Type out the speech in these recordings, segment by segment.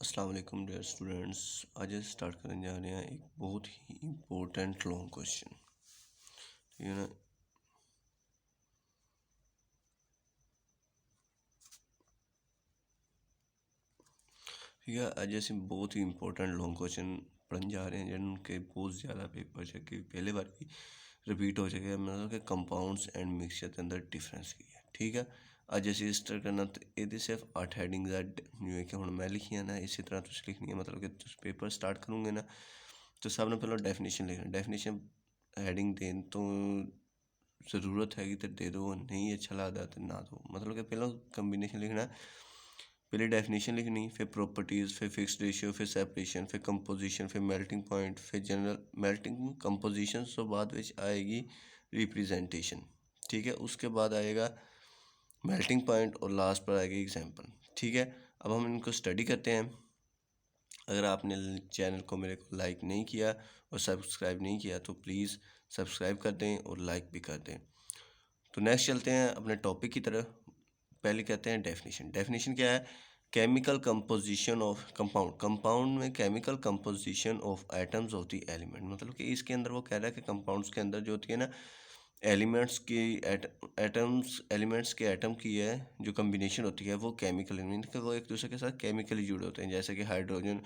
अस्सलाम वालेकुम dear students. आज स्टार्ट करने जा रहे हैं एक बहुत ही इम्पोर्टेंट लॉन्ग क्वेश्चन। ठीक है ना। ठीक है, आज ऐसे बहुत ही इम्पोर्टेंट लॉन्ग क्वेश्चन पढ़ने जा रहे हैं जिनके बहुत ज़्यादा पेपर है कि पहले बार भी रिपीट हो जाएगा। मतलब कि कंपाउंड्स एंड मिक्सचर के अंदर डिफरेंस की है। ठीक है, ਅੱਜ ਅਸੀਂ ਸਟਾਰਟ ਕਰਨਾ ਤੇ ਇਹਦੇ ਸਿਰਫ 8 ਹੈਡਿੰਗਸ ਆ ਜਿਵੇਂ ਕਿ ਹੁਣ ਮੈਂ ਲਿਖੀਆਂ ਨਾ ਇਸੇ ਤਰ੍ਹਾਂ ਤੁਸੀਂ ਲਿਖਣੀ ਹੈ। मतलब कि ਤੁਸੀਂ पेपर स्टार्ट करोगे ना तो सब ने पहले डेफिनेशन लिखना। डेफिनेशन हैडिंग देन तो ज़रूरत हैगी तो दे दो, नहीं अच्छा लगता तो ना दो। मतलब कि पहले कंबीनेशन लिखना, पहले डेफिनेशन लिखनी, फिर प्रॉपर्टीज़, फिर फिक्स्ड रेशियो, फिर सेपरेशन, फिर कंपोजिशन, फिर मेल्टिंग पॉइंट, फिर जनरल मेल्टिंग कंपोजिशन तो बाद विच आएगी रिप्रेजेंटेशन। ठीक है, उसके बाद आएगा मेल्टिंग पॉइंट और लास्ट पर आएगी एग्जांपल। ठीक है, अब हम इनको स्टडी करते हैं। अगर आपने चैनल को मेरे को लाइक नहीं किया और सब्सक्राइब नहीं किया तो प्लीज़ सब्सक्राइब कर दें और लाइक भी कर दें। तो नेक्स्ट चलते हैं अपने टॉपिक की तरफ। पहले कहते हैं डेफिनेशन। डेफिनेशन क्या है? Chemical composition of compound. Compound में chemical composition of atoms of the element. मतलब कि इसके अंदर वो कह रहा है कि कंपाउंड्स के अंदर जो होती है ना एलिमेंट्स की एटम्स एलिमेंट्स के एटम की है जो कम्बिनेशन होती है वो केमिकल मीन कि वो एक दूसरे के साथ केमिकली जुड़े होते हैं। जैसे कि hydrogen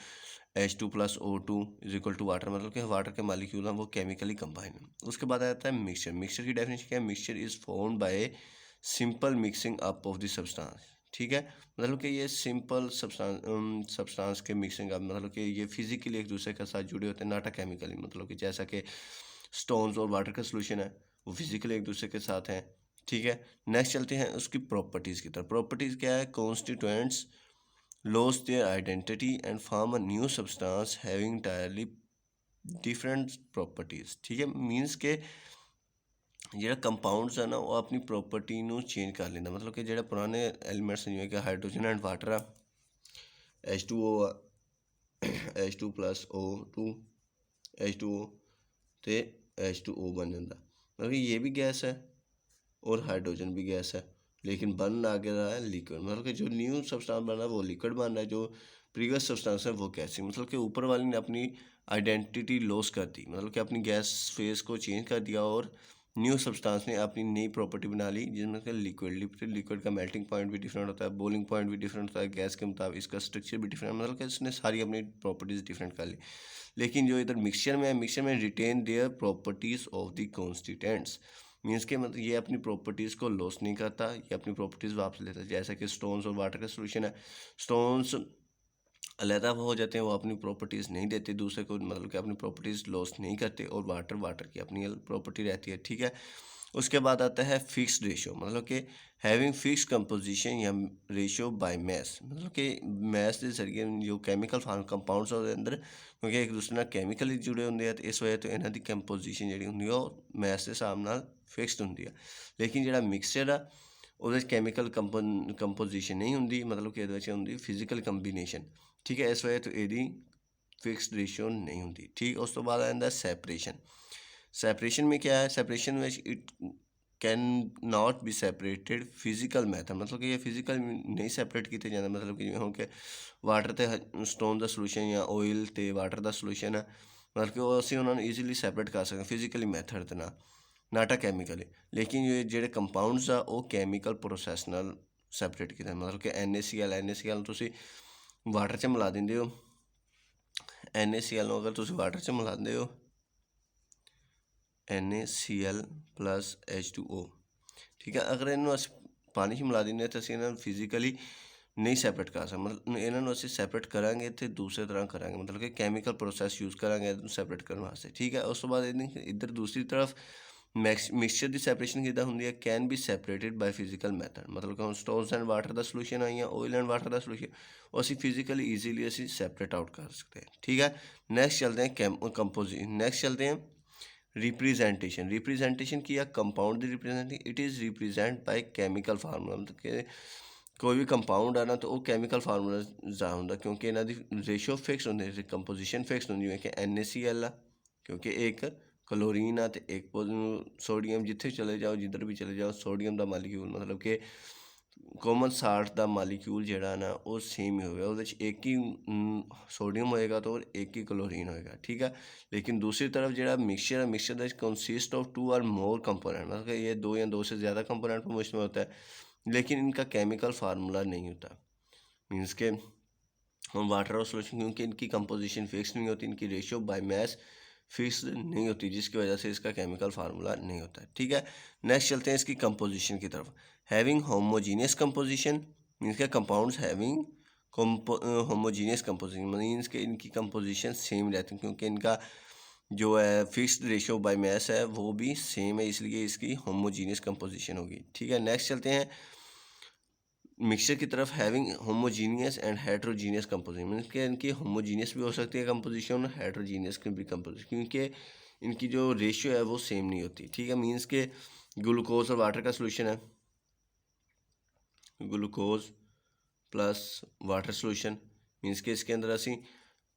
H2+O2 is equal to water. मतलब कि वाटर के मालिक्यूल हैं वो केमिकली कंबाइन है। उसके बाद आता है मिक्सचर। मिक्सचर की डेफिनेशन क्या है? Mixture is formed by simple mixing up of the substance. ठीक है, मतलब कि ये सिंपल सब्सटेंस के मिक्सिंग अप, मतलब कि ये फिजिकली एक दूसरे के साथ जुड़े होते हैं, नाटा केमिकली। मतलब कि जैसा कि स्टोन्स और वाटर का सोल्यूशन है वो फिजिकली एक दूसरे के साथ हैं। ठीक है, नेक्स्ट चलते हैं उसकी प्रॉपर्टीज़ की तरफ। प्रॉपर्टीज़ क्या है? Constituents lose their identity and form a new substance having entirely different properties। ठीक है, मीन्स के ਜਿਹੜਾ ਕੰਪਾਊਂਡਸ ਆ ਨਾ ਉਹ ਆਪਣੀ ਪ੍ਰੋਪਰਟੀ ਨੂੰ ਚੇਂਜ ਕਰ ਲੈਂਦਾ। ਮਤਲਬ ਕਿ ਜਿਹੜੇ ਪੁਰਾਣੇ ਐਲੀਮੈਂਟਸ ਜਿਵੇਂ ਕਿ ਹਾਈਡਰੋਜਨ ਐਂਡ ਵਾਟਰ ਆ, H2O ਆ, H2+O2 H2O ਤੇ H2O बन जाता। मतलब कि ये भी गैस है और हाइड्रोजन भी गैस है, लेकिन बन आ गया है लिक्विड। मतलब कि जो न्यू सब्सटेंस बना है वो लिक्विड बन रहा है, जो प्रीवियस सब्सटेंस है वो गैस। मतलब कि ऊपर वाले ने अपनी आइडेंटिटी लॉस कर दी, मतलब कि अपनी गैस फेस को चेंज कर दिया और न्यू सब्सटेंस ने अपनी नई प्रॉपर्टी बना ली जिसमें कि लिक्विड का मेल्टिंग पॉइंट भी डिफरेंट होता है, बॉइलिंग पॉइंट भी डिफरेंट होता है गैस के मुताबिक, इसका स्ट्रक्चर भी डिफरेंट। मतलब कि इसने सारी अपनी प्रॉपर्टीज़ डिफरेंट कर ली। लेकिन जो इधर मिक्सचर में है, मिक्सचर में retain their properties of the constituents. Means के मतलब ये अपनी प्रॉपर्टीज़ को लॉस नहीं करता, ये अपनी प्रॉपर्टीज़ वापस लेता है। जैसा कि स्टोन्स और वाटर का सोल्यूशन है, स्टोन्स अलहदा हो जाते हैं, वो अपनी प्रॉपर्टीज़ नहीं देते दूसरे को, मतलब कि अपनी प्रॉपर्टीज़ लॉस नहीं करते, और वाटर की अपनी प्रॉपर्टी रहती है। ठीक है, उसके बाद आता है फिक्स्ड रेशियो। मतलब कि हैविंग फिक्स कंपोजिशन या रेशियो बाय मैस। मतलब कि मैस के जरिए जो कैमिकल फार्म कंपाउंड्स होते अंदर, क्योंकि एक दूसरे ਨਾਲ ਕੈਮੀਕਲੀ जुड़े होंगे हैं तो इस वजह तो इन्हों की कंपोजिशन जी होंगी वो मैस के हिसाब ਨਾਲ फिक्सड होंगी है। लेकिन जो मिक्सचर आ वो कैमिकल कंपोजिशन नहीं होंगी, मतलब कि ये होंगी फिजिकल कंबीनेशन। ठीक है, इस वजह तो यदी फिक्सड रेशियो नहीं होंगी। ठीक, उस तो बाद आ जाता सैपरेशन। सैपरेशन में क्या है? सैपरेशन में it can not be separated physical method. मतलब कि ये फिजिकल नहीं सैपरेट किए जाते। मतलब कि जिवें हुण कि वाटर तो स्टोन का सोल्यूशन या ऑयल तो वाटर का सोल्यूशन है, मतलब कि वो असीं उन्होंने ईजीली सैपरेट कर सकते फिजिकली मैथड के नाटा कैमिकली। लेकिन ये ਜਿਹੜੇ कंपाउंड्स आ वो कैमिकल प्रोसैस ਨਾਲ सैपरेट किए। मतलब कि NaCl ਤੁਸੀਂ वाटर 'ਚ मिला ਦਿੰਦੇ ਹੋ। NaCl ਨੂੰ ਅਗਰ ਤੁਸੀਂ वाटर 'ਚ ਮਿਲਾਉਂਦੇ ਹੋ NaCl+H2O। ठीक है, अगर इन्हों अस पानी 'ਚ मिला देंगे तो असीं फिजिकली नहीं सैपरेट कर सकते। मतलब इन्हों असीं सैपरेट करांगे तो दूसरे तरह करांगे, मतलब कि कैमिकल प्रोसैस यूज़ करांगे सैपरेट करने वास्ते। ठीक है, उस तो बाद इधर दूसरी तरफ मिक्सचर की सैपरेशन किद्दां हुंदी है? Can be separated by physical method. मतलब कि स्टोन्स एंड वाटर का सोल्यूशन आई या ऑयल एंड वाटर का सोल्यूशन, वो असीं फिजिकली ईजीली असीं सैपरेट आउट कर सकते हैं। ठीक है, नेक्स्ट चलते हैं कंपोजिशन। नेक्स्ट चलते हैं रिप्रेजेंटेशन। रिप्रेजेंटेशन किया कंपाउंड की representing, it is represent by chemical formula. मतलब कि कोई भी कंपाउंड आना तो वो कैमिकल फार्मूला ज़्यादा होंगे, क्योंकि इन्हों की रेशियो फिक्स होंगे, कंपोजिशन फिक्स होंगी। जिवें कि NaCl आ, क्योंकि एक क्लोरीन आ तो एक सोडियम, जिथे चले जाओ जिधर भी चले जाओ सोडियम का मालिक्यूल, मतलब कि कॉमन साल्ट ਦਾ ਮਾਲੀਕਿਊਲ ਜਿਹੜਾ ਨਾ ਉਹ ਸੇਮ ਹੀ ਹੋਵੇਗਾ, ਉਹਦੇ 'ਚ ਇੱਕ ਹੀ ਸੋਡੀਅਮ ਹੋਏਗਾ ਤਾਂ ਇੱਕ ਹੀ ਕਲੋਰੀਨ ਹੋਏਗਾ, ठीक है। लेकिन दूसरी तरफ ਜਿਹੜਾ मिक्सचर है, मिक्सचर दैट कंसिस्ट ऑफ 2 और मोर कंपोनेंट, मतलब ये 2 या 2 से ज़्यादा कंपोनेंट पर मुश्तमिल होता है, लेकिन इनका केमिकल फार्मूला नहीं होता। मीन्स के हम वाटर और सोल्यूशन, क्योंकि इनकी कंपोजिशन फिक्स नहीं होती, इनकी रेशियो बाय मास फिक्स नहीं होती, जिसकी वजह से इसका केमिकल फार्मूला नहीं होता है, ठीक है। नेक्स्ट चलते हैं इसकी कंपोजिशन की तरफ। हैविंग होमोजीनियस कंपोजिशन मीन्स के compounds having homogeneous composition means के इनकी कंपोजिशन सेम रहती है, क्योंकि इनका जो है फिक्स्ड रेशियो बाय मास है वो भी सेम है, इसलिए इसकी होमोजीनियस कंपोजिशन होगी, ठीक है। नेक्स्ट चलते हैं मिक्सचर की तरफ। Having homogeneous and heterogeneous composition means के इनकी होमोजीनियस भी हो सकती है कंपोजिशन और हेट्रोजीनियस की भी कंपोजिशन, क्योंकि इनकी जो रेशियो है वो सेम नहीं होती, ठीक है। मीन्स के ग्लूकोज और वाटर का सोल्यूशन है, glucose plus water solution, means के इसके अंदर असी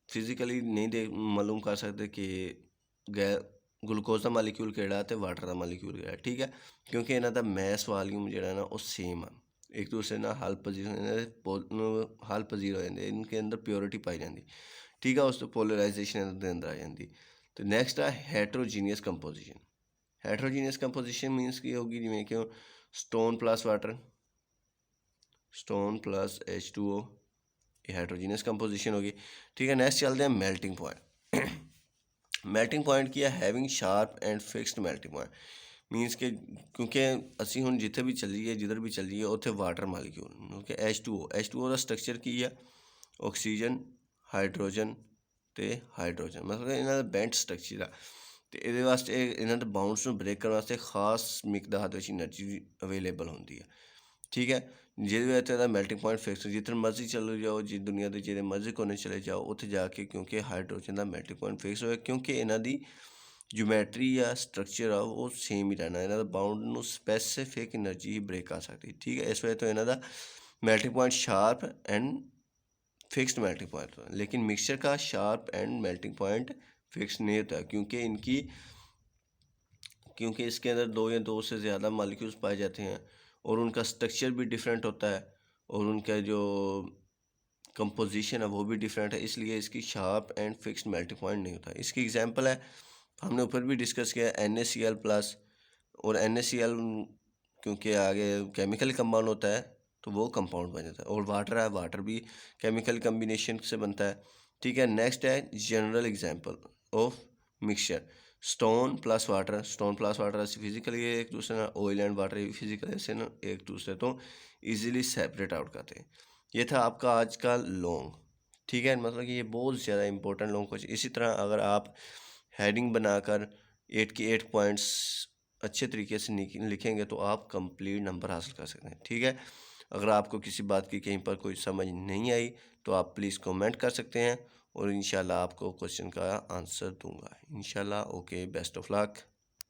फिजिकली नहीं देख मालूम कर सकते कि ग्लूकोज का मालीक्यूल केड़ा ते वाटर का मालीक्यूल केड़ा, ठीक है, क्योंकि इन्हों का मैस वाल्यूम जो ना वो सेम है, एक दूसरे ना हल पजीर हो जाते, इनके अंदर प्योरिटी पाई जाती, ठीक है। उस तो पोलराइजेशन इनके अंदर आ जाती। तो नैक्सट है हैट्रोजीनियस कंपोजिशन। हैट्रोजीनियस कंपोजिशन मीनस की होगी जिमें कि stone plus water, stone plus H2O, ये हाइड्रोजीनियस कंपोजिशन होगी, ठीक है। नेक्स्ट चलते हैं मेल्टिंग पॉइंट। मेल्टिंग पॉइंट की है having sharp and fixed melting point, मीनस के क्योंकि असी हुण जिथे भी चलीए जिधर भी चलीए उत्थे वाटर मालीक्यूल क्योंकि H2O का स्ट्रक्चर की है ऑक्सीजन हाइड्रोजन तो हाइड्रोजन, मतलब इन्हों का बेंट स्ट्रक्चर है। तो ये वास्ते इन्हों के बाउंड्स में ब्रेक करने वास्ते खास मिकदार एनर्जी अवेलेबल होती है, ठीक है। जिस वजह से मेल्टिंग पॉइंट फिक्स, जितने मर्जी चलो जाओ, जिस दुनिया के जितने मर्जी कोने चले जाओ उत्थे जाके, क्योंकि हाइड्रोजन का मेल्टिंग पॉइंट फिक्स होया, क्योंकि इन्हों की ज्योमैट्री या स्ट्रक्चर आ वो सेम ही रहना, इन्हों बाउंड में स्पैसीफिक एनर्जी ही ब्रेक कर सकती, ठीक है। इस वजह तो इन्हों का melting point sharp and fixed melting point होता है, लेकिन मिक्सचर का sharp and melting point fix नहीं होता, क्योंकि इसके अंदर 2 या 2 से ज़्यादा मालिक्यूल्स पाए जाते हैं और उनका स्ट्रक्चर भी डिफरेंट होता है और उनका जो कंपोजिशन है वो भी डिफरेंट है, इसलिए इसकी sharp and fixed melting point नहीं होता। इसकी एग्जांपल है, हमने ऊपर भी डिस्कस किया NaCl प्लस, और NaCl क्योंकि आगे केमिकल कंपाउंड होता है तो वो कंपाउंड बन जाता है, और वाटर है, वाटर भी केमिकल कम्बिनेशन से बनता है, ठीक है। नेक्स्ट है general example of mixture, stone plus water ऐसे फिजिकली एक दूसरे ना, ऑयल एंड वाटर फिजिकली ऐसे ना एक दूसरे तो ईजिली सेपरेट आउट करते हैं। ये था आपका आज का लॉन्ग, ठीक है, मतलब कि ये बहुत ज़्यादा इंपॉर्टेंट लॉन्ग क्वेश्चन। इसी तरह अगर आप हेडिंग बनाकर 8 के 8 पॉइंट्स अच्छे तरीके से लिखेंगे तो आप कंप्लीट नंबर हासिल कर सकते हैं, ठीक है। अगर आपको किसी बात की कहीं पर कोई समझ नहीं आई तो आप प्लीज़ कमेंट कर सकते हैं और इंशाल्लाह आपको क्वेश्चन का आंसर दूंगा इंशाल्लाह। Okay, best of luck.